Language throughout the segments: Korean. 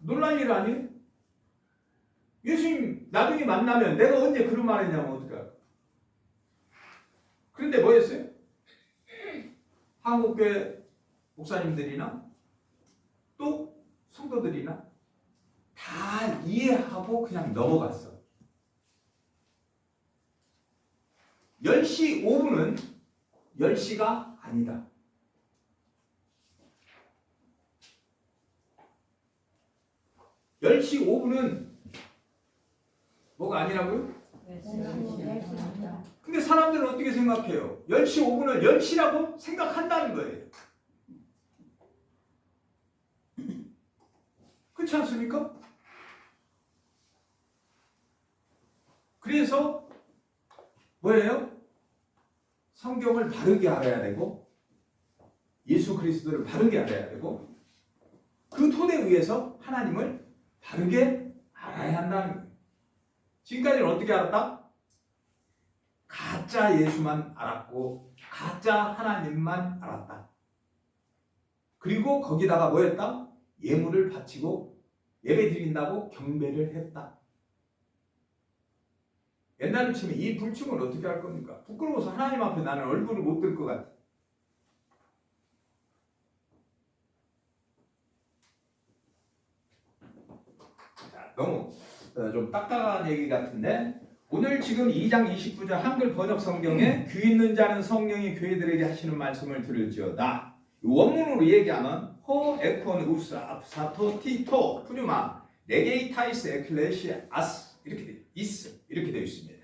놀랄 일 아니에요? 예수님 나중에 만나면 내가 언제 그런 말 했냐면 어떡할까? 그런데 뭐였어요? 한국교회 목사님들이나 또 성도들이나 다 이해하고 그냥 넘어갔어. 10시 5분은 10시가 아니다. (10시 5분은) 뭐가 아니라고요? 근데 사람들은 어떻게 생각해요? 10시 5분을 10시라고 생각한다는 거예요. 그렇지 않습니까? 그래서 뭐예요? 성경을 바르게 알아야 되고 예수 그리스도를 바르게 알아야 되고 그 토대 위에서 하나님을 바르게 알아야 한다는 거예요. 지금까지는 어떻게 알았다? 가짜 예수만 알았고 가짜 하나님만 알았다. 그리고 거기다가 뭐였다? 예물을 바치고 예배 드린다고 경배를 했다. 옛날로 치면 이 불충을 어떻게 할 겁니까? 부끄러워서 하나님 앞에 나는 얼굴을 못 들 것 같아. 자, 너무 좀 딱딱한 얘기 같은데 오늘 지금 2장 29절 한글 번역 성경에 귀 있는 자는 성령이 교회들에게 하시는 말씀을 들을지어다. 원문으로 얘기하면 호 에콘 우스 아프사토 티토 푸뉴마 네게이타이스 에클레시아스 이렇게 돼 있어. 이렇게 되어 있습니다.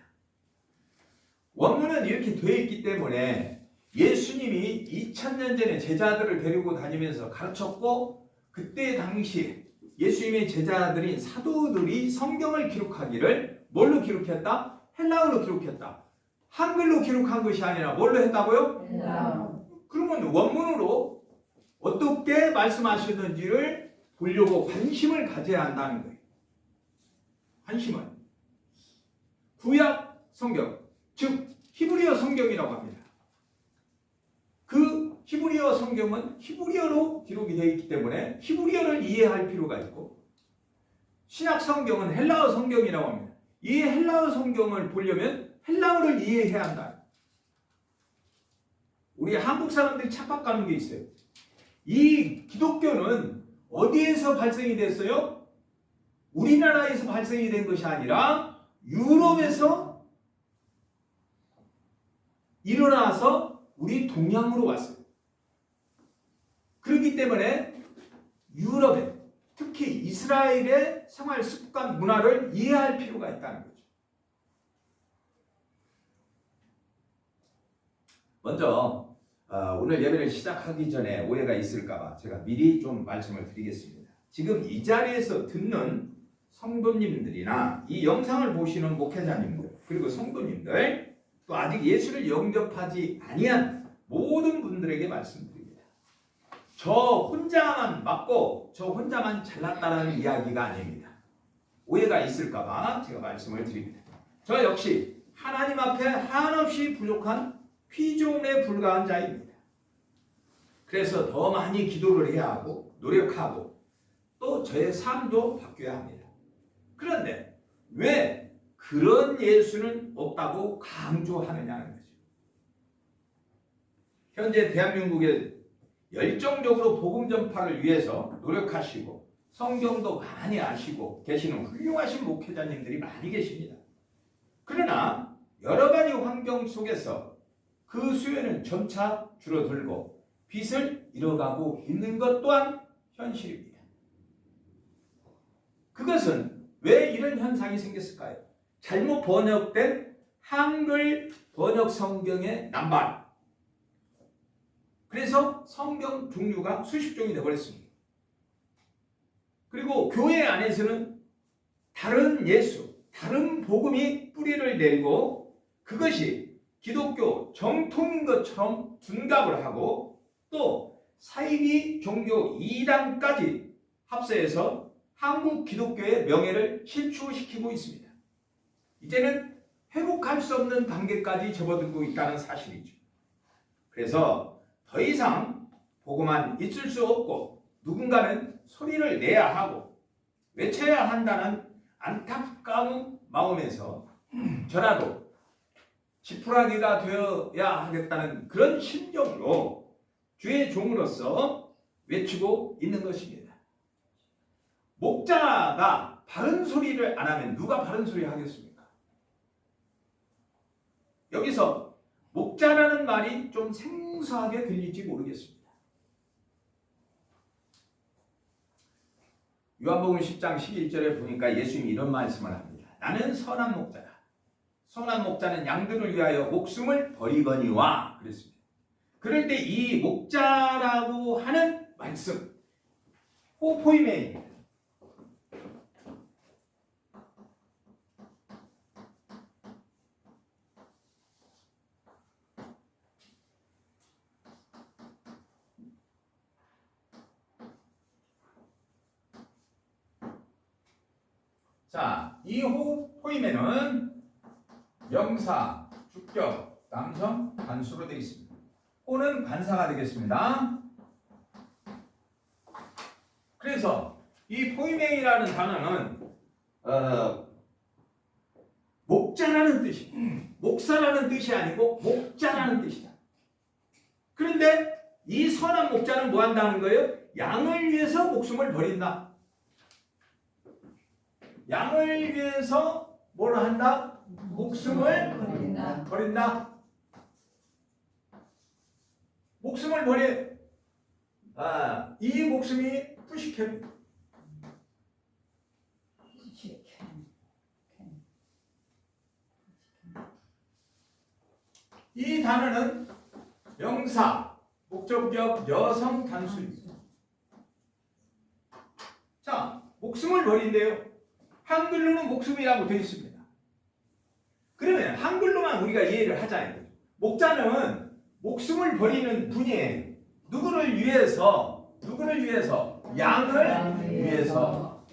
원문은 이렇게 되어 있기 때문에 예수님이 2000년 전에 제자들을 데리고 다니면서 가르쳤고 그때 당시 예수님의 제자들인 사도들이 성경을 기록하기를 뭘로 기록했다? 헬라어로 기록했다. 한글로 기록한 것이 아니라 뭘로 했다고요? 헬라어. 그러면 원문으로 어떻게 말씀하시는지를 보려고 관심을 가져야 한다는 거예요. 관심을. 구약 성경, 즉 히브리어 성경이라고 합니다. 그 히브리어 성경은 히브리어로 기록이 되어 있기 때문에 히브리어를 이해할 필요가 있고 신약 성경은 헬라어 성경이라고 합니다. 이 헬라어 성경을 보려면 헬라어를 이해해야 한다. 우리 한국 사람들이 착각하는 게 있어요. 이 기독교는 어디에서 발생이 됐어요? 우리나라에서 발생이 된 것이 아니라 유럽에서 일어나서 우리 동양으로 왔어요. 그렇기 때문에 유럽에 특히 이스라엘의 생활 습관 문화를 이해할 필요가 있다는 거죠. 먼저 오늘 예배를 시작하기 전에 오해가 있을까봐 제가 미리 좀 말씀을 드리겠습니다. 지금 이 자리에서 듣는 성도님들이나 이 영상을 보시는 목회자님들 그리고 성도님들 또 아직 예수를 영접하지 아니한 모든 분들에게 말씀드립니다. 저 혼자만 맞고 저 혼자만 잘났다는 이야기가 아닙니다. 오해가 있을까봐 제가 말씀을 드립니다. 저 역시 하나님 앞에 한없이 부족한 피조물에 불과한 자입니다. 그래서 더 많이 기도를 해야 하고 노력하고 또 저의 삶도 바뀌어야 합니다. 그런데 왜 그런 예수는 없다고 강조하느냐는 거죠. 현재 대한민국에 열정적으로 복음 전파를 위해서 노력하시고 성경도 많이 아시고 계시는 훌륭하신 목회자님들이 많이 계십니다. 그러나 여러 가지 환경 속에서 그 수요는 점차 줄어들고 빛을 잃어가고 있는 것 또한 현실입니다. 그것은 왜 이런 현상이 생겼을까요? 잘못 번역된 한글 번역 성경의 남발. 그래서 성경 종류가 수십 종이 되어버렸습니다. 그리고 교회 안에서는 다른 예수, 다른 복음이 뿌리를 내리고 그것이 기독교 정통인 것처럼 둔갑을 하고 또 사이비 종교 이단까지 합세해서 한국 기독교의 명예를 실추시키고 있습니다. 이제는 회복할 수 없는 단계까지 접어들고 있다는 사실이죠. 그래서 더 이상 복음만 있을 수 없고 누군가는 소리를 내야 하고 외쳐야 한다는 안타까운 마음에서 저라도 지푸라기가 되어야 하겠다는 그런 심정으로 주의 종으로서 외치고 있는 것입니다. 목자가 바른 소리를 안 하면 누가 바른 소리 하겠습니까? 여기서 목자라는 말이 좀 생소하게 들릴지 모르겠습니다. 요한복음 10장 11절에 보니까 예수님이 이런 말씀을 합니다. 나는 선한 목자다. 선한 목자는 양들을 위하여 목숨을 버리거니와 그랬습니다. 그럴 때 이 목자라고 하는 말씀 호포이메입니다. 자, 이 호포이메는 명사, 주격, 남성, 단수로 되어 있습니다. 호는 관사가 되겠습니다. 그래서 이 포이메이라는 단어는 목자라는 뜻이, 목사라는 뜻이 아니고 목자라는 뜻이다. 그런데 이 선한 목자는 뭐 한다는 거예요? 양을 위해서 목숨을 버린다. 양을 위해서 뭘 한다? 목숨을 버린다. 목숨을 버려. 이 목숨이 푸시캡. 이 단어는 명사, 목적격, 여성 단수입니다. 자, 목숨을 버린대요. 한글로는 목숨이라고 되어 있습니다. 그러면 한글로만 우리가 이해를 하자는 거죠. 목자는 목숨을 버리는 분이에요. 누구를 위해서? 양을 위해서.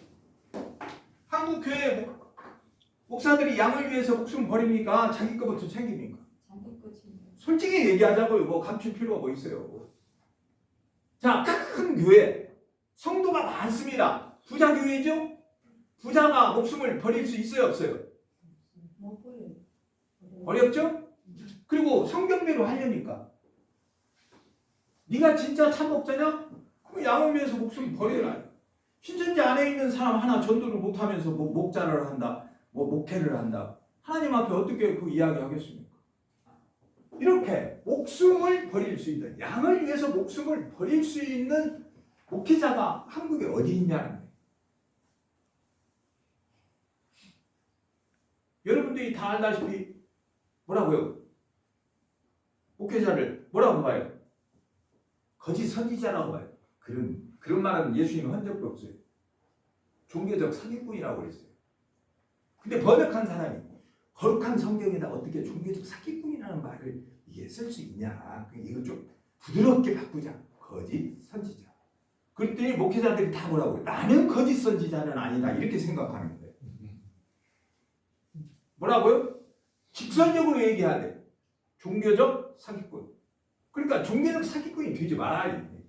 한국 교회 목사들이 양을 위해서 목숨 버립니까? 자기 것부터 챙깁니까? 솔직히 얘기하자고요. 뭐 감출 필요가 뭐 있어요. 자, 큰 교회 성도가 많습니다. 부자 교회죠? 부자가 목숨을 버릴 수 있어요, 없어요? 어렵죠? 그리고 성경대로 하려니까 네가 진짜 참 목자냐? 그럼 양을 위해서 목숨 버려라. 신천지 안에 있는 사람 하나 전도를 못하면서 뭐 목자를 한다, 뭐 목회를 한다. 하나님 앞에 어떻게 그 이야기 하겠습니까? 이렇게 목숨을 버릴 수 있는, 양을 위해서 목숨을 버릴 수 있는 목회자가 한국에 어디 있냐는 거예요. 여러분들이 다 알다시피 뭐라고요? 목회자를 뭐라고 봐요? 거짓 선지자라고 봐요. 그런 말은 예수님이 한 적도 없어요. 종교적 사기꾼이라고 그랬어요. 근데 번역한 사람이 거룩한 성경에다 어떻게 종교적 사기꾼이라는 말을 이게 쓸 수 있냐? 이거 좀 부드럽게 바꾸자. 거짓 선지자. 그랬더니 목회자들이 다 뭐라고 해요? 나는 거짓 선지자는 아니다. 이렇게 생각하는 거예요. 뭐라고요? 직선적으로 얘기해야 돼. 종교적 사기꾼. 그러니까 종교적 사기꾼이 되지 말아야 돼.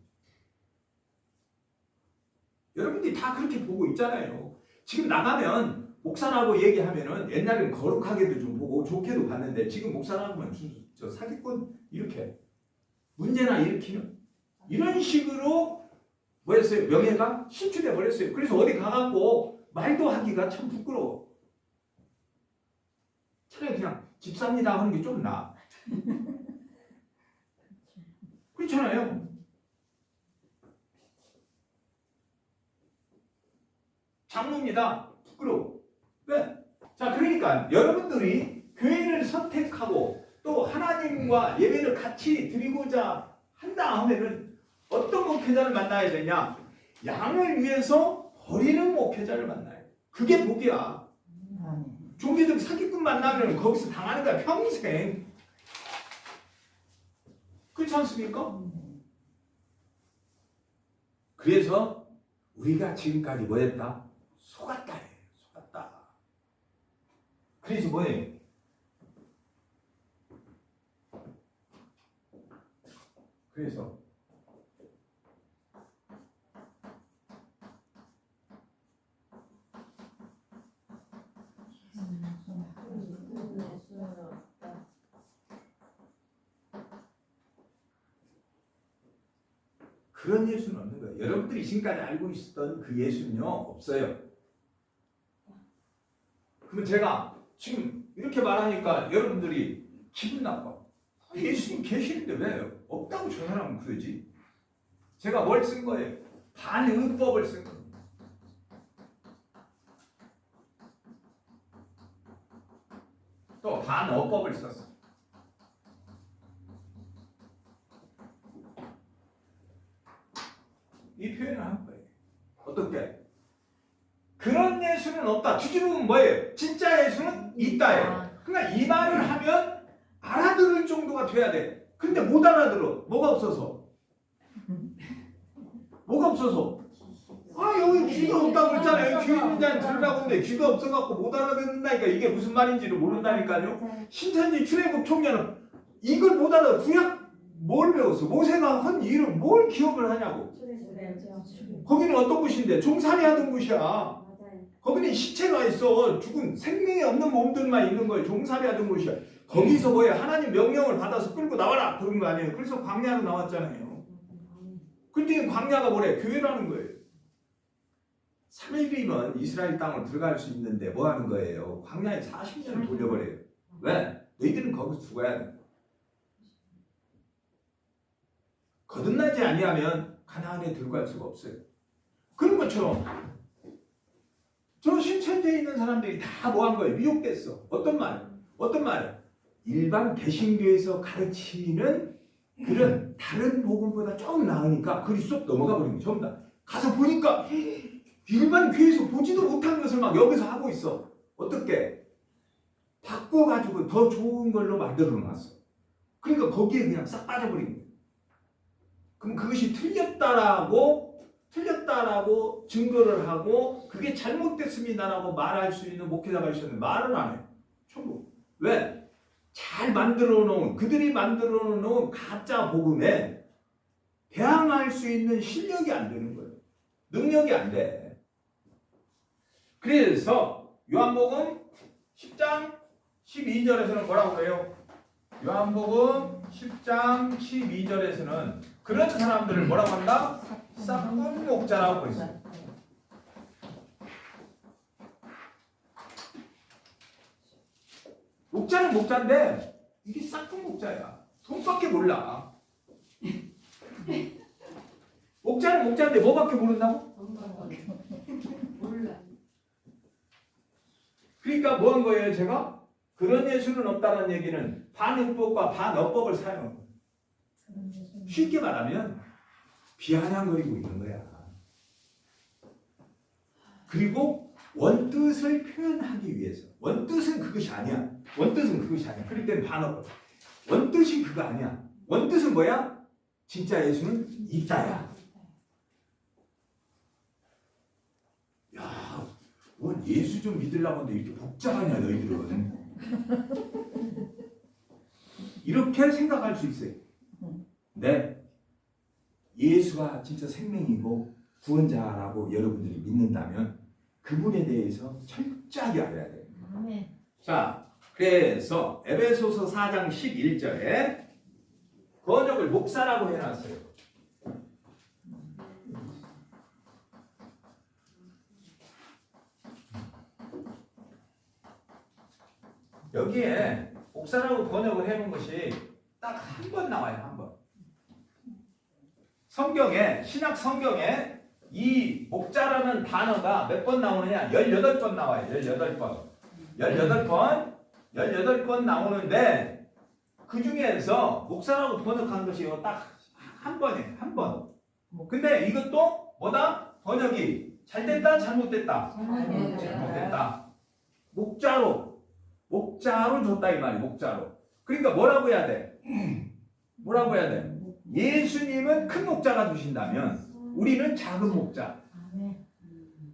여러분들이 다 그렇게 보고 있잖아요. 지금 나가면 목사라고 얘기하면은 옛날에는 거룩하게도 좀 보고 좋게도 봤는데 지금 목사라고 하면 저 사기꾼 이렇게 문제나 일으키는 이런 식으로 뭐였어요? 명예가 실추돼 버렸어요. 그래서 어디 가갖고 말도 하기가 참 부끄러워. 차라리 그냥 집사입니다 하는 게 좀 나아. 그렇잖아요. 장로입니다. 부끄러워. 왜? 자, 그러니까 여러분들이 교회를 선택하고 또 하나님과 예배를 같이 드리고자 한다 하면은 어떤 목회자를 만나야 되냐? 양을 위해서 버리는 목회자를 만나야 돼. 그게 복이야. 종교적 사기꾼 만나면 거기서 당하는 거야, 평생. 그렇지 않습니까? 그래서 우리가 지금까지 뭐 했다? 속았다. 속았다. 그래서 뭐예요? 그래서 그런 예수는 없는 거예요. 여러분들이 지금까지 알고 있었던 그 예수는요 없어요. 그러면 제가 지금 이렇게 말하니까 여러분들이 기분 나빠. 예수님 계시는데 왜 없다고 저 사람은 그러지? 제가 뭘 쓴 거예요? 반의법을 쓴 거예요. 또 반어법을 썼어. 이 표현을 한 거예요. 어떻게? 그런 예수는 없다. 뒤집으면 뭐예요? 진짜 예수는 있다예요. 그러니까 이 말을 하면 알아들을 정도가 돼야 돼. 근데 못 알아들어. 뭐가 없어서? 뭐가 없어서? 아 여기 귀가 없다고 그랬잖아요. 귀 있는 자는 들으라고 했는데 귀가 없어갖고 못 알아듣는다니까. 이게 무슨 말인지를 모른다니까요. 신천지 출애굽 총회는 이걸 못 알아. 구약 뭘 배웠어? 모세가 한 일을 뭘 기억을 하냐고. 거기는 어떤 곳인데? 종살이 하던 곳이야. 거기는 시체가 있어. 죽은 생명이 없는 몸들만 있는 거예요. 종살이 하던 곳이야. 거기서 뭐예요? 하나님 명령을 받아서 끌고 나와라 그런 거 아니에요. 그래서 광야로 나왔잖아요. 그때 광야가 뭐래? 교회라는 거예요. 3일이면 이스라엘 땅으로 들어갈 수 있는데 뭐 하는 거예요? 광야에 40년을 돌려버려요. 왜? 너희들은 거기서 죽어야 돼. 거듭나지 아니하면 가나안에 들어갈 수가 없어요. 그런 것처럼 저 신천지에 있는 사람들이 다 뭐 한 거예요? 미혹됐어. 어떤 말? 어떤 말? 일반 개신교에서 가르치는 그런 다른 복음보다 조금 나으니까 그리 쏙 넘어가 버린 거예요. 전부 다. 가서 보니까 일반 교회에서 보지도 못한 것을 막 여기서 하고 있어. 어떻게? 바꿔가지고 더 좋은 걸로 만들어 놨어. 그러니까 거기에 그냥 싹 빠져버린 거예요. 그럼 그것이 틀렸다라고 증거를 하고 그게 잘못됐습니다라고 말할 수 있는 목회자가 있었는데 말을 안 해요. 전부. 왜? 잘 만들어 놓은 그들이 만들어 놓은 가짜 복음에 대항할 수 있는 실력이 안 되는 거예요. 능력이 안 돼. 그래서 요한복음 10장 12절에서는 뭐라고 그래요? 요한복음 10장 12절에서는 그런 사람들을 뭐라고 한다? 싹군 목자라고 했어요. 목자는 목자인데 이게 싹군 목자야. 돈밖에 몰라. 목자는 목자인데 뭐밖에 모른다고? 몰라. 그러니까 뭐 한 거예요 제가? 그런 예수는 없다는 얘기는 반응법과 반어법을 사용한 거예요. 쉽게 말하면 비아냥거리고 있는 거야. 그리고 원뜻을 표현하기 위해서. 원뜻은 그것이 아니야. 원뜻은 그것이 아니야. 그럴 때는 반어법. 원뜻이 그거 아니야. 원뜻은 뭐야? 진짜 예수는 있다야. 야, 원 예수 좀 믿으려고 하는데 이렇게 복잡하냐 너희들은. 이렇게 생각할 수 있어요. 네, 예수가 진짜 생명이고 구원자라고 여러분들이 믿는다면 그분에 대해서 철저하게 알아야 돼요. 자, 그래서 에베소서 4장 11절에 번역을 목사라고 해놨어요. 여기에 목사라고 번역을 해놓은 것이 딱 한 번 나와요. 한 번. 성경에 신약 성경에 이 목자라는 단어가 몇 번 나오느냐? 18번 나와요. 18번. 18번 나오는데 그 중에서 목사라고 번역한 것이 딱 한 번이에요. 한 번. 근데 이것도 뭐다? 번역이 잘 됐다, 잘못됐다. 잘못됐다. 목자로 줬다 이 말이 목자로. 그러니까 뭐라고 해야 돼? 뭐라고 해야 돼? 예수님은 큰 목자가 되신다면 우리는 작은 목자.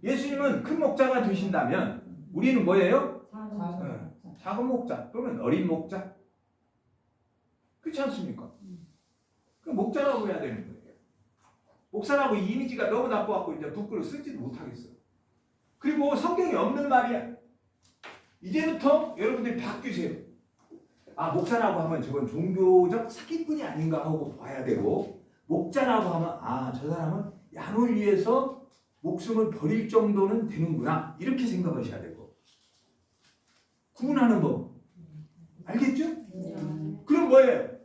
예수님은 큰 목자가 되신다면 우리는 뭐예요? 작은 목자 또는 어린 목자. 그렇지 않습니까? 그 목자라고 해야 되는 거예요. 목사라고 이미지가 너무 나빠갖고 이제 북글을 쓰지도 못하겠어. 그리고 성경에 없는 말이야. 이제부터 여러분들이 바뀌세요. 아, 목사라고 하면 저건 종교적 사기꾼이 아닌가 하고 봐야 되고, 목자라고 하면 저 사람은 양을 위해서 목숨을 버릴 정도는 되는구나 이렇게 생각하셔야 되고 구분하는 법 알겠죠? 그럼 뭐예요?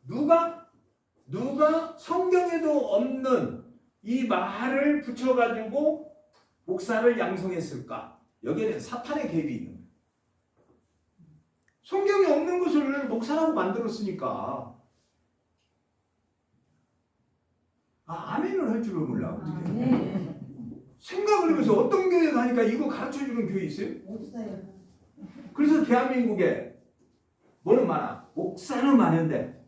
누가 성경에도 없는 이 말을 붙여가지고 목사를 양성했을까? 여기에는 사탄의 개입이 있는 거예요. 성경에 없는 것을 목사라고 만들었으니까 아멘을 할 줄을 몰라 어떻게 생각을 해보면서 어떤 교회 가니까 이거 가르쳐주는 교회 있어요? 없어요. 그래서 대한민국에 뭐는 많아? 목사는 많은데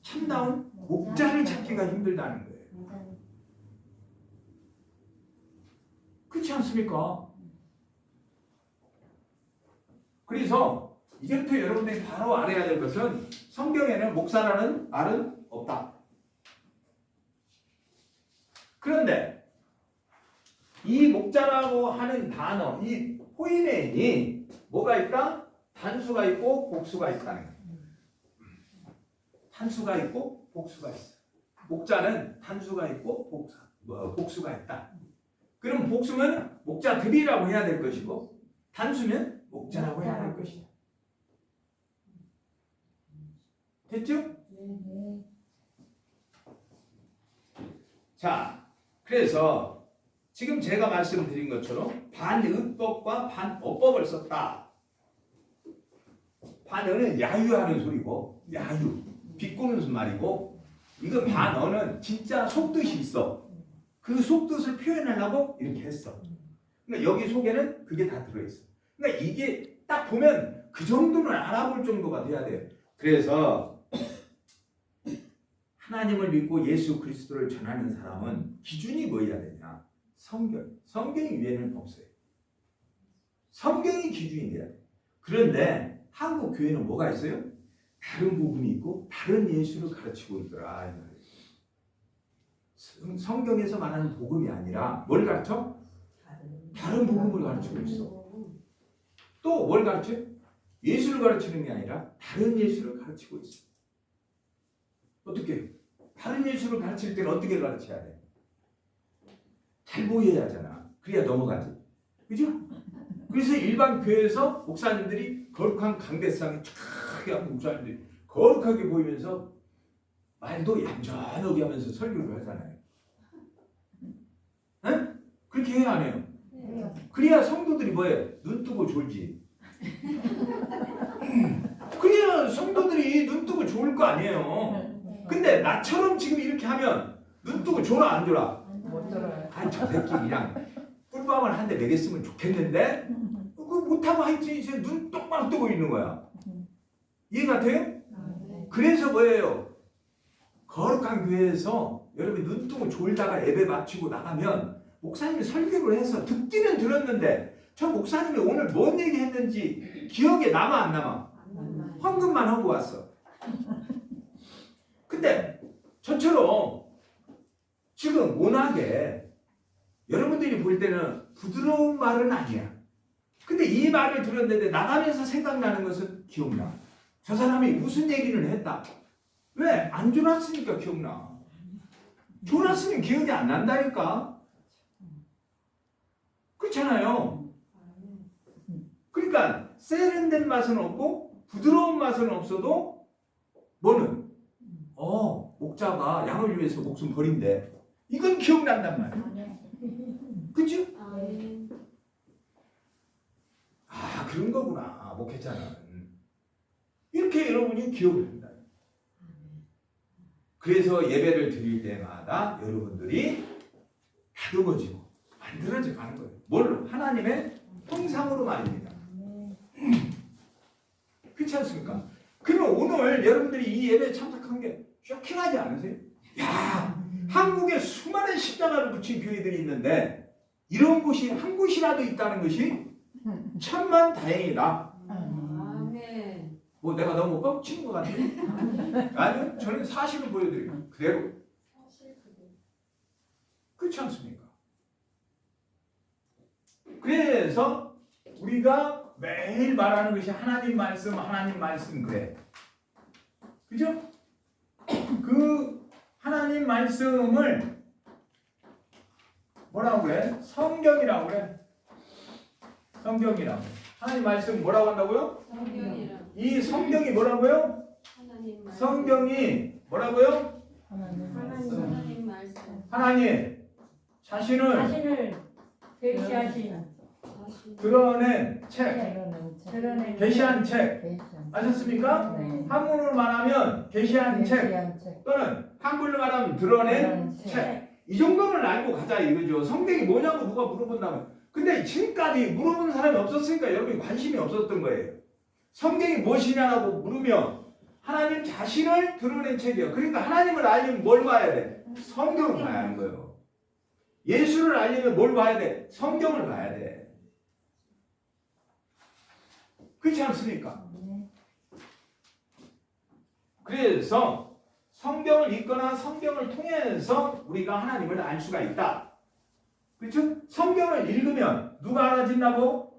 참다운 목자를 찾기가 힘들다는 거예요. 그렇지 않습니까? 그래서 이제부터 여러분들이 바로 알아야 될 것은 성경에는 목사라는 말은 없다. 그런데 이 목자라고 하는 단어, 이 포이멘이 뭐가 있다? 단수가 있고 복수가 있다는 거예요. 단수가 있고 복수가 있어. 목자는 단수가 있고 복수가 있다. 그럼 복수는 목자들이라고 해야 될 것이고 단수는 목자라고 해야 할 것이다. 됐죠? 자, 그래서 지금 제가 말씀드린 것처럼 반의법과 반어법을 썼다. 반어는 야유하는 소리고 야유, 비꼬는 말이고 이거 반어는 진짜 속뜻이 있어. 그 속뜻을 표현하려고 이렇게 했어. 그러니까 여기 속에는 그게 다 들어있어. 그러니까 이게 딱 보면 그 정도는 알아볼 정도가 돼야 돼요. 그래서 하나님을 믿고 예수 그리스도를 전하는 사람은 기준이 뭐여야 되냐? 성경. 성경 위에는 없어요. 성경이 기준이 돼야 돼. 그런데 한국 교회는 뭐가 있어요? 다른 부분이 있고 다른 예수를 가르치고 있더라. 성경에서 말하는 복음이 아니라 뭘 가르쳐? 다른 복음을 가르치고 있어. 또 뭘 가르쳐? 예수를 가르치는 게 아니라 다른 예수를 가르치고 있어. 어떻게? 다른 예수를 가르칠 때는 어떻게 가르쳐야 돼? 잘 보여야 하잖아. 그래야 넘어가지. 그죠? 그래서 일반 교회에서 목사님들이 거룩한 강대상에 쫙 하고 목사님들이 거룩하게 보이면서 말도 얌전하게 하면서 설교를 하잖아요. 네? 그렇게 해야 안 해요? 그래야 성도들이 뭐예요? 눈 뜨고 졸지. 그래야 성도들이 눈 뜨고 졸을 거 아니에요. 근데 나처럼 지금 이렇게 하면 눈 뜨고 졸아 안 졸아? 못 들어요. 저 새끼 그냥 꿀밤을 한 대 먹였으면 좋겠는데 그거 못하고 하여튼 이제 눈 똑바로 뜨고 있는 거야. 이해가 돼요? 그래서 뭐예요? 거룩한 교회에서 여러분이 눈 뜨고 졸다가 예배 마치고 나가면 목사님이 설교를 해서 듣기는 들었는데 저 목사님이 오늘 뭔 얘기 했는지 기억에 남아 안 남아? 헌금만 하고 왔어. 근데 저처럼 지금 워낙에 여러분들이 볼 때는 부드러운 말은 아니야. 근데 이 말을 들었는데 나가면서 생각나는 것은 기억나. 저 사람이 무슨 얘기를 했다. 왜? 안 졸았으니까 기억나. 졸았으면 기억이 안 난다니까. 그렇잖아요. 그러니까 세련된 맛은 없고 부드러운 맛은 없어도 뭐는? 목자가 양을 위해서 목숨 버린대. 이건 기억난단 말이야. 그치? 그런 거구나. 목회자는. 이렇게 여러분이 기억을 한다. 그래서 예배를 드릴 때마다 여러분들이 다듬어지고 만들어져 가는 거예요. 뭘로? 하나님의 형상으로 말입니다. 그렇지 않습니까? 그러면 오늘 여러분들이 이 예배에 참석한 게 쇼킹하지 않으세요? 야, 한국에 수많은 십자가를 붙인 교회들이 있는데 이런 곳이 한 곳이라도 있다는 것이 천만 다행이다. 뭐 내가 너무 뻥치는 것 같아요? 아니요, 저는 사실을 보여드려요. 그대로. 그렇지 않습니까? 그래서 우리가 매일 말하는 것이 하나님 말씀 그래. 그죠? 그 말씀을 뭐라고 그래? 성경이라고 그래. 성경이라고. 하나님 말씀 뭐라고 한다고요? 성경이랑 이 성경이 뭐라고요? 하나님 말씀. 성경이 뭐라고요? 하나님 말씀. 하나님 자신을 계시하신 드러낸 책, 드러낸 계시한 책 아셨습니까? 네. 한문으로 말하면 계시한 책 또는 한글로 말하면 드러낸 책. 이 정도는 알고 가자 이거죠. 성경이 뭐냐고 누가 물어본다면. 근데 지금까지 물어본 사람이 없었으니까 여러분이 관심이 없었던 거예요. 성경이 무엇이냐고 물으면 하나님 자신을 드러낸 책이에요. 그러니까 하나님을 알려면 뭘 봐야 돼? 성경을 봐야 하는 거예요. 예수를 알려면 뭘 봐야 돼? 성경을 봐야 돼. 그렇지 않습니까? 그래서 성경을 읽거나 성경을 통해서 우리가 하나님을 알 수가 있다. 그렇죠? 성경을 읽으면 누가 알아진다고?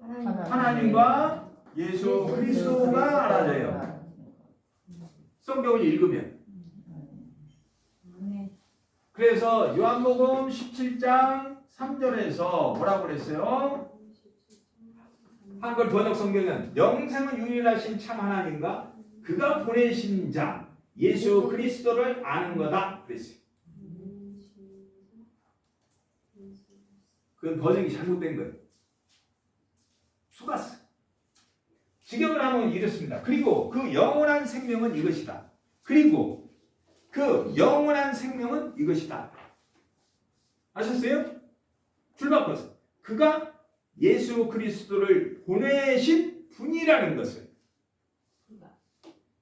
하나님과 예수 그리스도가 알아져요. 성경을 읽으면. 그래서 요한복음 17장 3절에서 뭐라고 그랬어요? 한글 번역 성경은 영생은 유일하신 참 하나님과 그가 보내신 자 예수 그리스도를 아는 거다 그랬어요. 그건 번역이 잘못된 거예요. 속았어. 직역을 하면 이렇습니다. 그리고 그 영원한 생명은 이것이다. 그리고 그 영원한 생명은 이것이다. 아셨어요? 줄 바꿔서 그가 예수 그리스도를 보내신 분이라는 것을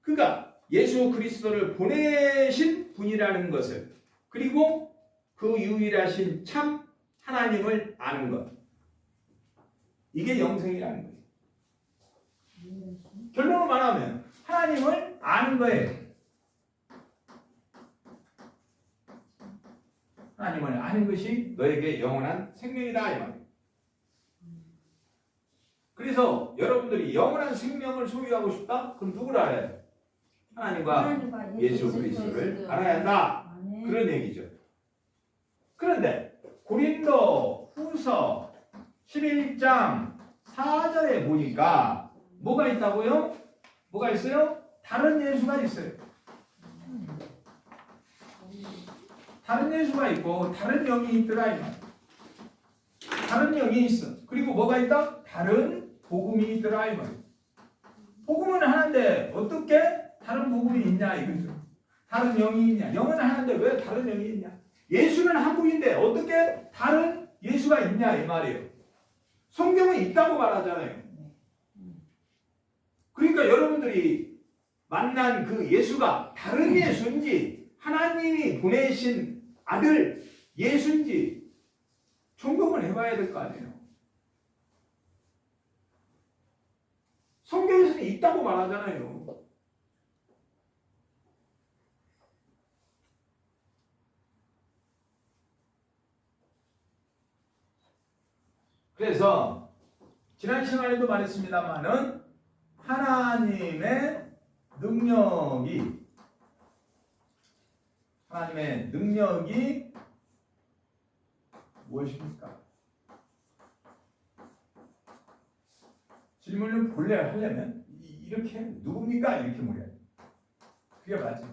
그가 예수 그리스도를 보내신 분이라는 것을 그리고 그 유일하신 참 하나님을 아는 것. 이게 영생이라는 거예요. 결론을 말하면 하나님을 아는 거예요. 하나님을 아는 것이 너에게 영원한 생명이다 이 말이에요. 그래서 여러분들이 영원한 생명을 소유하고 싶다? 그럼 누구를 알아야 돼? 하나님과 예수 그리스도를 알아야 한다. 그런 얘기죠. 그런데 고린도 후서 11장 4절에 보니까 뭐가 있다고요? 뭐가 있어요? 다른 예수가 있어요. 다른 예수가 있고 다른 영이 있더라 이 말. 다른 영이 있어. 그리고 뭐가 있다? 다른 복음이 있더라 이 말. 복음은 하나인데 어떻게 다른 복음이 있냐 이거죠. 다른 영이 있냐? 영은 하나인데 왜 다른 영이 있냐? 예수는 한 분인데 어떻게 다른 예수가 있냐 이 말이에요. 성경은 있다고 말하잖아요. 그러니까 여러분들이 만난 그 예수가 다른 예수인지 하나님이 보내신 아들 예수인지 점검을 해봐야 될 거 아니에요. 성경에서는 있다고 말하잖아요. 그래서 지난 시간에도 말했습니다만은 하나님의 능력이 무엇입니까? 질문을 본래 하려면 이렇게 누굽니까? 이렇게 물어야 돼. 그게 맞지.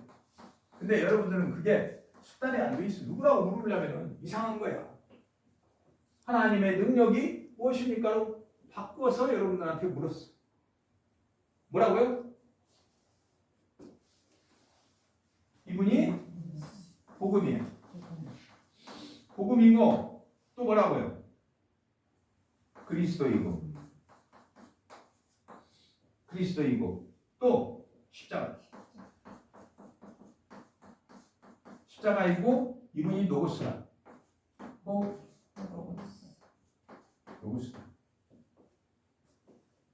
근데 여러분들은 그게 숫단에 안 돼 있어. 누구라고 물으려면 이상한 거야. 하나님의 능력이 무엇입니까로 바꿔서 여러분들한테 물었어. 뭐라고요? 이분이 복음이에요. 복음이고 또 뭐라고요? 그리스도이고 또 십자가이고 이분이 노고스라.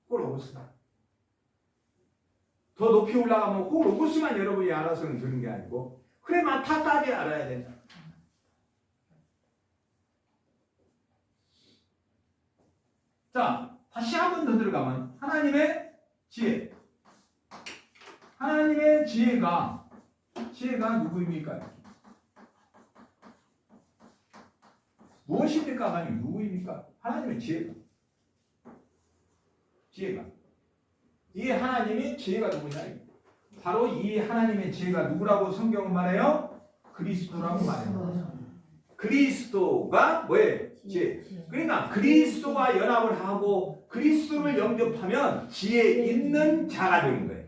로고스다. 더 높이 올라가면 로고스만 여러분이 알아서는 되는 게 아니고 그래만 다까지 알아야 된다. 자, 다시 한 번 더 들어가면 하나님의 지혜. 하나님의 지혜가 누구입니까? 무엇입니까? 아니 누구입니까? 하나님의 지혜가. 이 하나님의 지혜가 누구냐? 바로 이 하나님의 지혜가 누구라고 성경은 말해요? 그리스도라고 말해요. 그리스도가 뭐예요? 지혜. 그러니까 그리스도와 연합을 하고 그리스도를 영접하면 지혜 있는 자가 되는 거예요.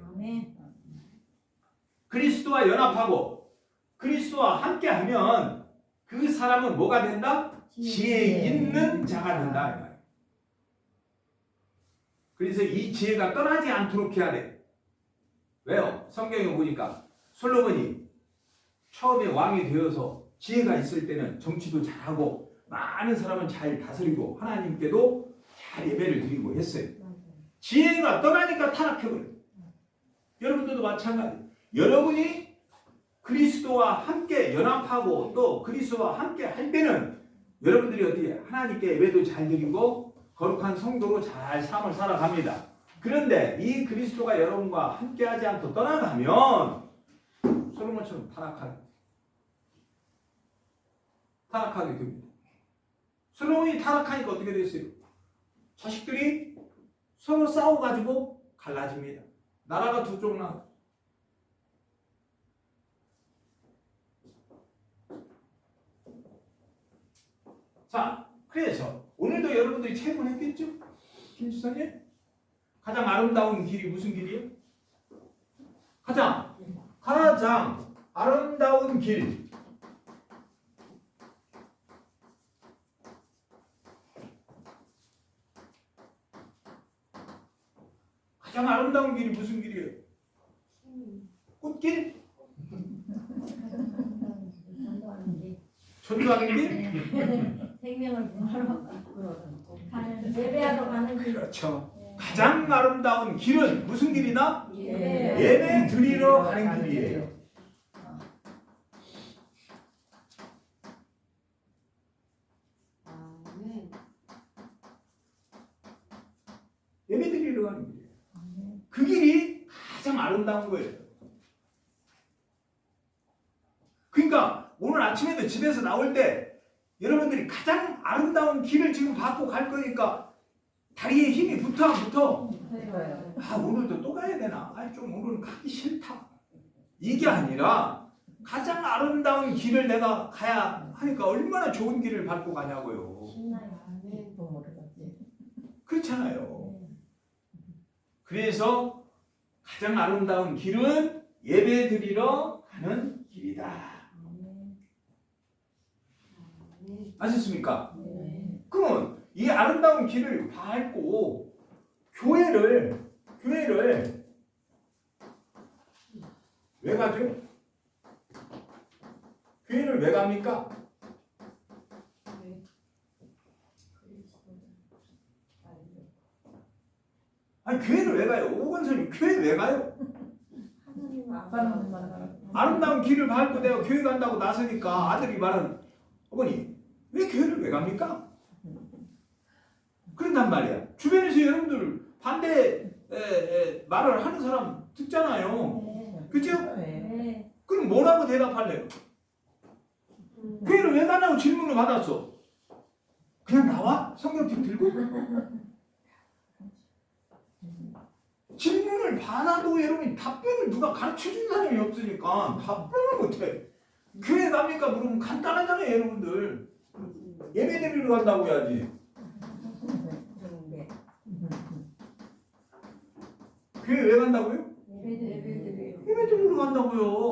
그리스도와 연합하고 그리스도와 함께하면 그 사람은 뭐가 된다? 지혜 있는 자가 된다. 이 말이에요. 그래서 이 지혜가 떠나지 않도록 해야 돼. 왜요? 성경에 보니까 솔로몬이 처음에 왕이 되어서 지혜가 있을 때는 정치도 잘하고 많은 사람은 잘 다스리고 하나님께도 잘 예배를 드리고 했어요. 지혜가 떠나니까 타락해버려요. 여러분들도 마찬가지. 여러분이 그리스도와 함께 연합하고 또 그리스도와 함께 할 때는 여러분들이 어떻게 하나님께 예배도 잘 드리고 거룩한 성도로 잘 삶을 살아갑니다. 그런데 이 그리스도가 여러분과 함께하지 않고 떠나가면 솔로몬처럼 타락하게 됩니다. 솔로몬이 타락하니까 어떻게 됐어요? 자식들이 서로 싸워가지고 갈라집니다. 나라가 두 쪽 나. 자, 그래서 오늘도 여러분들이 체험했겠죠? 김수사님? 가장 아름다운 길이 무슨 길이에요? 가장 아름다운 길. 가장 아름다운 길이 무슨 길이에요? 꽃길? 전도하는 길? 생명을 부활하러 예배하러 가는 길. 그렇죠. 가장 아름다운 길은 무슨 길이다? 예배. 예배 드리러 가는 길이에요. 아멘. 예배 드리러 가는 길이에요. 그 길이 가장 아름다운 거예요. 그러니까 오늘 아침에도 집에서 나올 때 여러분들이 가장 아름다운 길을 지금 받고 갈 거니까 다리에 힘이 붙어 안 붙어? 아, 오늘도 또 가야 되나? 아, 좀 오늘은 가기 싫다. 이게 아니라 가장 아름다운 길을 내가 가야 하니까 얼마나 좋은 길을 밟고 가냐고요. 아멘. 그렇잖아요. 그래서 가장 아름다운 길은 예배 드리러 가는 길이다. 아셨습니까? 그러면 이 아름다운 길을 밟고 교회를 왜 가죠? 교회를 왜 갑니까? 아니 교회를 왜 가요? 오건선님 교회 왜 가요? 아름다운 길을 밟고 내가 교회 간다고 나서니까 아들이 말은 어머니 왜 교회를 왜 갑니까? 그런단 말이야. 주변에서 여러분들 반대 말을 하는 사람 듣잖아요. 그죠? 그럼 뭐라고 대답할래요? 교회를 왜 가냐고 질문을 받았어. 그냥 나와? 성경책 들고? 질문을 받아도 여러분이 답변을 누가 가르쳐준 사람이 없으니까 답변을 못해. 교회 갑니까? 물으면 간단하잖아요 여러분들. 예배 드리러 간다고 해야지. 교회 왜 간다고요? 예배 드리러 간다고요.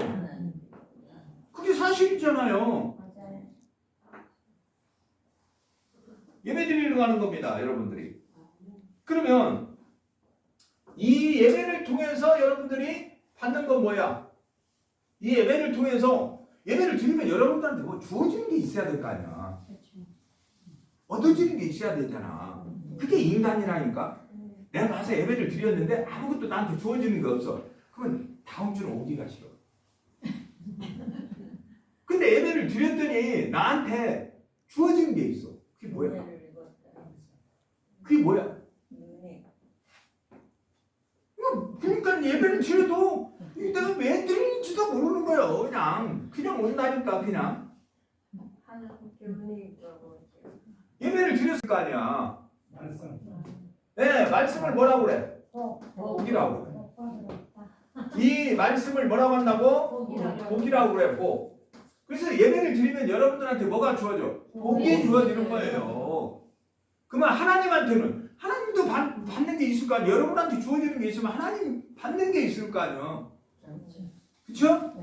그게 사실이잖아요. 예배 드리러 가는 겁니다 여러분들이. 그러면 이 예배를 통해서 여러분들이 받는 건 뭐야? 이 예배를 통해서 예배를 드리면 여러분들한테 뭐 주어지는 게 있어야 될 거 아니야. 얻어지는 게 있어야 되잖아. 그게 인간이라니까. 내가 가서 예배를 드렸는데 아무것도 나한테 주어지는 게 없어. 그러면 다음 주는 오기가 싫어. 근데 예배를 드렸더니 나한테 주어지는 게 있어. 그게 뭐야? 그게 뭐야? 그러니까 예배를 드려도 내가 왜 드리는지도 모르는 거예요. 그냥 온다니까 그냥. 하나님 교훈이 있다고. 예배를 드렸을 거 아니야. 말씀. 네, 말씀을 뭐라고 그래? 복이라고 복이라고 그래. 이 말씀을 뭐라고 한다고? 복이라고 그래, 복. 그래서 예배를 드리면 여러분들한테 뭐가 주어져? 복이 주어지는 거예요. 그러면 하나님한테는 하나님도 받는 게 있을 거 아니에요. 여러분한테 주어지는 게 있으면 하나님 받는 게 있을 거 아니에요. 그렇죠?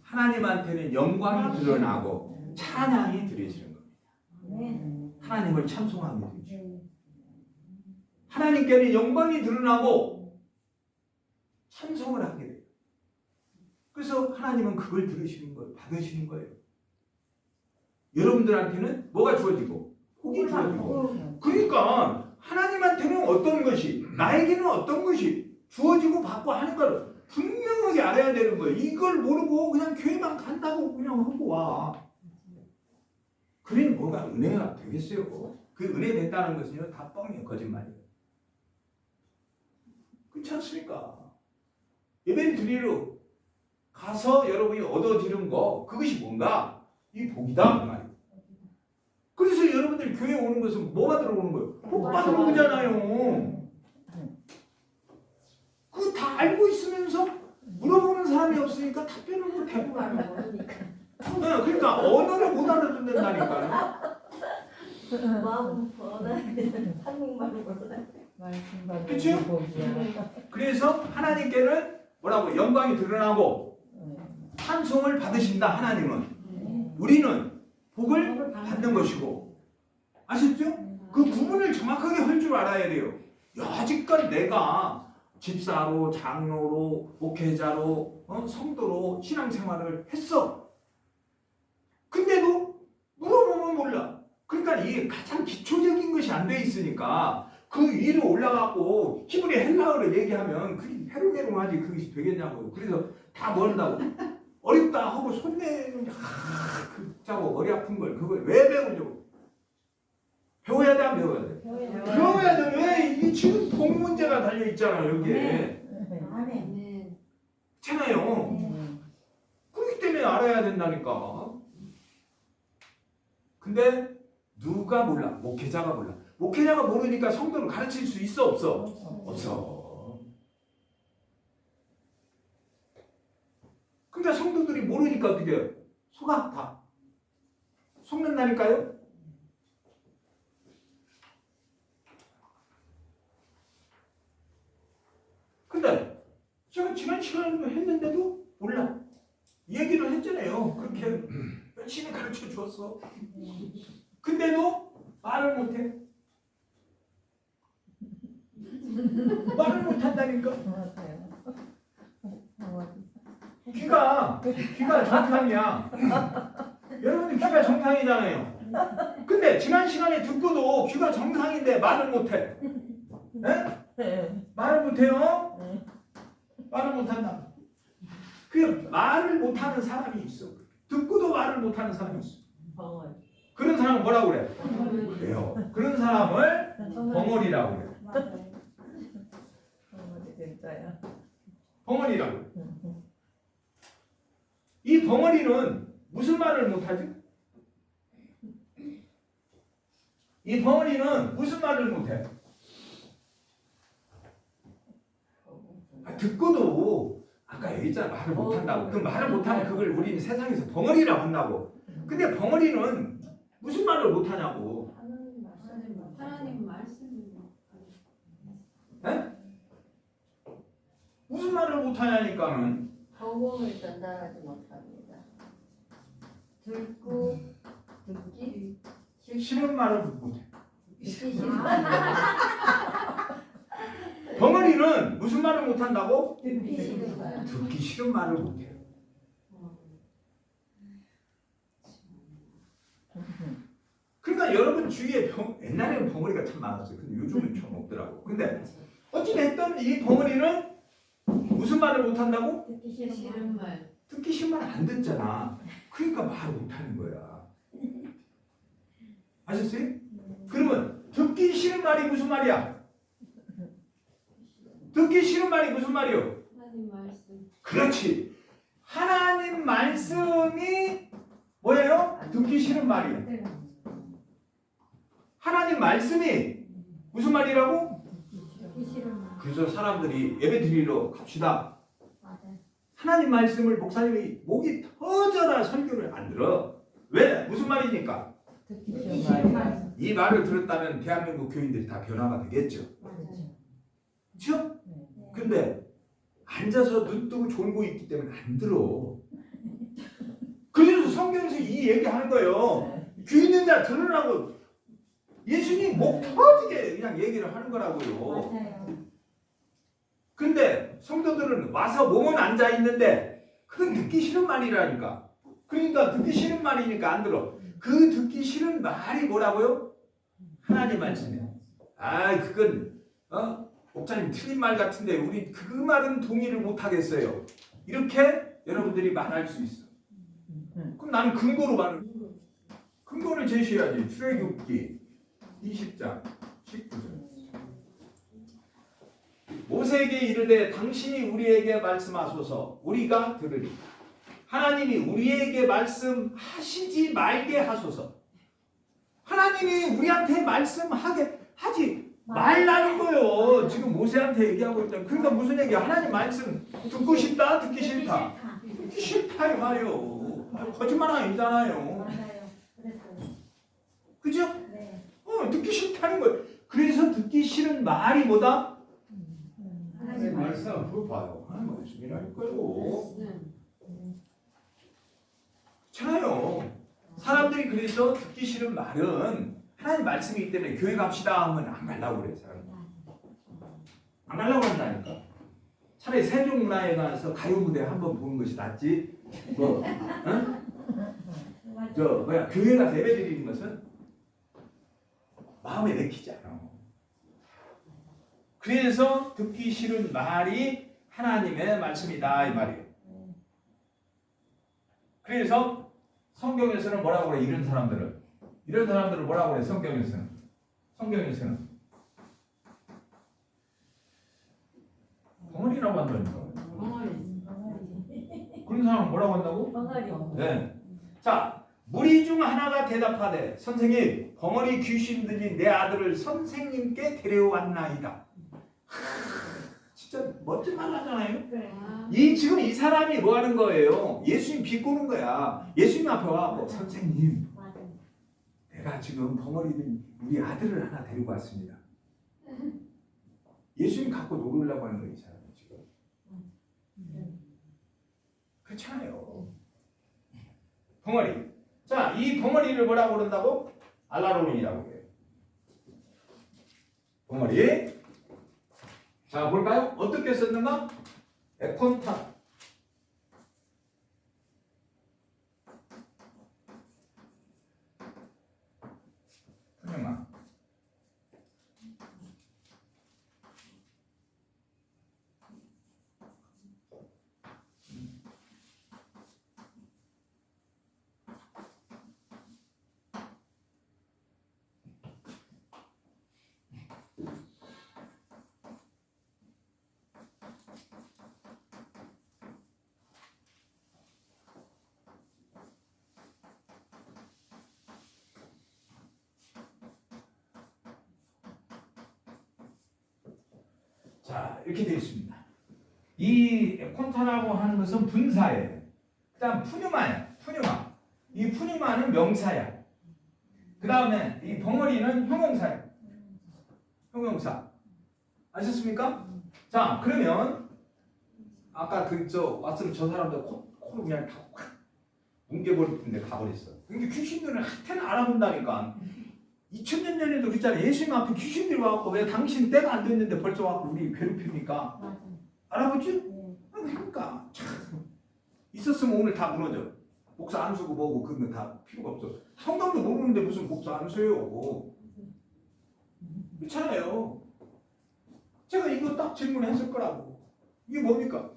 하나님한테는 영광이 드러나고 찬양이 드려지는 겁니다. 하나님을 찬송하게 되죠. 하나님께는 영광이 드러나고 찬송을 하게 돼요. 그래서 하나님은 그걸 들으시는 거예요. 받으시는 거예요. 여러분들한테는 뭐가 주어지고 복이 주어지고. 그러니까 하나님한테는 어떤 것이, 나에게는 어떤 것이 주어지고 받고 하는 걸 분명하게 알아야 되는 거예요. 이걸 모르고 그냥 교회만 간다고 그냥 하고 와. 그래 뭐가 은혜가 되겠어요? 그 은혜 된다는 것은요 다 뻥이에요. 거짓말이에요. 그렇지 않습니까? 예배를 드리러 가서 여러분이 얻어지는 거, 그것이 뭔가? 이 복이다 그 말이에요. 그래서 여러분들이 교회에 오는 것은 뭐가 들어오는 거예요? 복 받으러 오잖아요. 그거 다 알고 있으면서 물어보는 사람이 없으니까 답변을 못해. 네, 그러니까 언어를 못 알아듣는다니까요. 마음 번아야 돼. 한국말로 몰라. 그렇죠? 그래서 하나님께는 뭐라고? 영광이 드러나고 찬송을 받으신다. 하나님은. 우리는 복을 받는 것이고. 아셨죠? 그 구분을 정확하게 할 줄 알아야 돼요. 여지껏 내가 집사로, 장로로, 목회자로, 성도로 신앙생활을 했어. 근데도 물어보면 몰라. 그러니까 이게 가장 기초적인 것이 안 돼 있으니까 그 위로 올라가고 히브리 헬라어를 얘기하면 그게 해롱해롱하지 그것이 되겠냐고요. 그래서 다 모른다고. 어렵다 하고 손 내는 게 그 짜고 머리 아픈 걸 그걸 왜 배우려고? 배워야 돼, 안 배워야 돼? 배워야 돼. 왜? 이게 지금 복 문제가 달려 있잖아요, 여기에. 아멘. 있잖아요. 그렇기 때문에 알아야 된다니까. 근데 누가 몰라? 목회자가 몰라. 목회자가 모르니까 성도를 가르칠 수 있어, 없어? 없어. 그러니까 성도들이 모르니까 어떻게 해요? 속아, 다. 속는다니까요? 근데 제가 지난 시간에 했는데도 몰라. 얘기를 했잖아요. 그렇게 열심히 가르쳐 주었어. 근데도 말을 못해. 말을 못한다니까. 귀가 정상이야. 여러분들 귀가 정상이잖아요. 근데 지난 시간에 듣고도 귀가 정상인데 말을 못해. 네? 말을 못해요? 말을 못한다. 그 말을 못하는 사람이 있어. 듣고도 말을 못하는 사람이 있어. 그런 사람은 뭐라고 그래? 그래요. 그런 사람을 벙어리라고 그래. 벙어리라고. 이 벙어리는 무슨 말을 못하지? 이 벙어리는 무슨 말을 못해? 듣고도 아까 얘기했잖아. 말을 못한다고. 그 말을 못하면 그걸 우리는 세상에서 벙어리라고 한다고. 근데 벙어리는 무슨 말을 못하냐고. 하나님 말씀. 네? 무슨 말을 못하냐니까는. 복음을 전달하지 못합니다. 듣고 듣기 싫은 말을 못해. 듣기 싫은 벙어리는 무슨 말을 못한다고? 듣기 싫은 말. 듣기 싫은 말을 못해요. 그러니까 여러분 주위에 옛날에는 벙어리가 참 많았어요. 근데 요즘은 좀 없더라고. 근데 어찌됐든 이 벙어리는 무슨 말을 못한다고? 듣기 싫은 싫은 말. 말. 듣기 싫은 말 안 듣잖아. 그러니까 말을 못하는 거야. 아셨어요? 그러면 듣기 싫은 말이 무슨 말이야? 듣기 싫은 말이 무슨 말이요? 하나님 말씀. 그렇지. 하나님 말씀이 뭐예요? 듣기 싫은 말이에요. 하나님 말씀이 무슨 말이라고? 듣기 싫은 말. 그래서 사람들이 예배 드리러 갑시다. 맞아요. 하나님 말씀을 목사님이 목이 터져라 설교를 안 들어. 왜? 무슨 말이니까? 듣기 싫은 말. 이 말을 들었다면 대한민국 교인들이 다 변화가 되겠죠. 맞아요. 그렇죠? 네. 근데 앉아서 눈 뜨고 졸고 있기 때문에 안 들어. 그래서 성경에서 이 얘기하는 거예요. 귀 있는 자 들으라고. 예수님 목 터지게 그냥 얘기를 하는 거라고요. 맞아요. 근데 성도들은 와서 몸은 앉아 있는데 그건 듣기 싫은 말이라니까. 그러니까 듣기 싫은 말이니까 안 들어. 그 듣기 싫은 말이 뭐라고요? 하나님 말씀이야. 아, 그건 목사님 틀린 말 같은데 우리 그 말은 동의를 못 하겠어요. 이렇게 여러분들이 말할 수 있어. 그럼 나는 근거로 말을 근거를 제시해야지. 출애굽기 20장 19절. 모세에게 이르되 당신이 우리에게 말씀하소서 우리가 들으리. 하나님이 우리에게 말씀하시지 말게 하소서. 하나님이 우리한테 말씀하게 하지 말라는 거예요. 지금 모세한테 얘기하고 있다. 그러니까 무슨 얘기야? 하나님 말씀 듣고 싶다, 듣기 싫다. 듣기 싫다 이 말이요. 거짓말 아니잖아요. 맞아요. 그랬어요. 그죠? 네. 듣기 싫다는 거예요. 그래서 듣기 싫은 말이 뭐다? 하나님 말씀. 그거 봐요. 하나님 말씀이라니까요. 그렇잖아요. 사람들이 그래서 듣기 싫은 말은 하나님 말씀이기 때문에 교회 갑시다 하면 안 가려고 그래. 사람들. 안 가려고 한다니까. 차라리 세종문화에 가서 가요 무대 한번 보는 것이 낫지. 뭐, 응? 교회 가서 예배 드리는 것은 마음에 내키지 않아. 그래서 듣기 싫은 말이 하나님의 말씀이다 이 말이에요. 그래서 성경에서는 뭐라고 그래? 이런 사람들을 뭐라고 그래? 성경에서는 벙어리라고 한다니까. 그런 사람은 뭐라고 한다고? 벙어리. 네. 자, 무리 중 하나가 대답하되 선생님, 벙어리 귀신들이 내 아들을 선생님께 데려왔나이다. 진짜 멋진 말 하잖아요. 지금 이 사람이 뭐 하는 거예요? 예수님 비꼬는 거야. 예수님 앞에 와서 선생님, 맞아요. 내가 지금 벙어리들 우리 아들을 하나 데리고 왔습니다. 예수님 갖고 놀으려고 하는 거예요, 이 사람이 지금. 그렇잖아요. 벙어리. 자, 이 벙어리를 뭐라고 그런다고? 알라론이라고 해요. 벙어리. 자, 볼까요? 어떻게 썼는가? 에콘타. 설명아. 자, 이렇게 되어 있습니다. 이 콘타라고 하는 것은 분사예요. 그 다음 푸뉴마야. 푸뉴마. 이 푸뉴마는 명사야. 그 다음에 이 벙어리는 형용사야. 형용사. 아셨습니까? 자, 그러면 아까 왔으면 저 사람들 코로 그냥 다 확 뭉개버릴 텐데 가버렸어. 근데 귀신들은 하여튼 알아본다니까. 2000년 전에도 그랬잖아요. 예수님 앞에 귀신들이 와갖고 왜 당신 때가 안 됐는데 벌써 와갖고 우리 괴롭힙니까? 맞아요. 알아보지? 네. 그러니까 참 있었으면 오늘 다 무너져. 목사 안 쓰고 뭐고 그런 거 다 필요가 없어. 성경도 모르는데 무슨 목사 안 써요. 그렇잖아요. 제가 이거 딱 질문했을 거라고. 이게 뭡니까?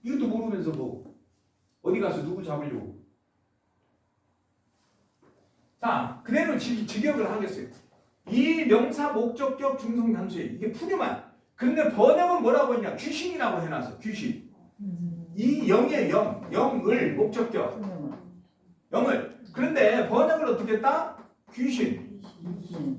이것도 모르면서 뭐 어디 가서 누구 잡으려고. 자, 그대로 직역을 하겠어요. 이 명사 목적격 중성 단수에 이게 푸념한. 근데 번역은 뭐라고 했냐? 귀신이라고 해놨어. 귀신. 이 영의 영을 목적격. 영을. 그런데 번역을 어떻게 했다? 귀신. 김신